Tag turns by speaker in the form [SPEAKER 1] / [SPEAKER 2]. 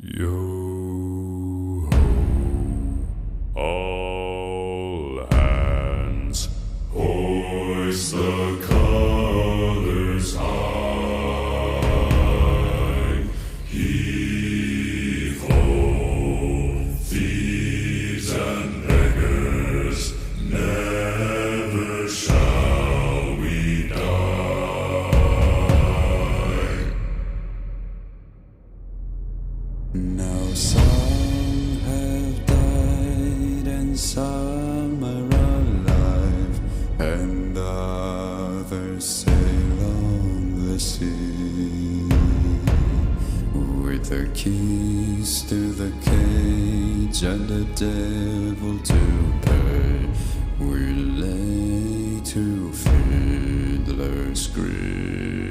[SPEAKER 1] Yo ho, all hands, hoist the colors high. Heave ho, thieves and beggars, never shall we die. Now some have died and some are alive, and others sail on the sea. With the keys to the cage and the devil to pay, we lay to fiddler's grave.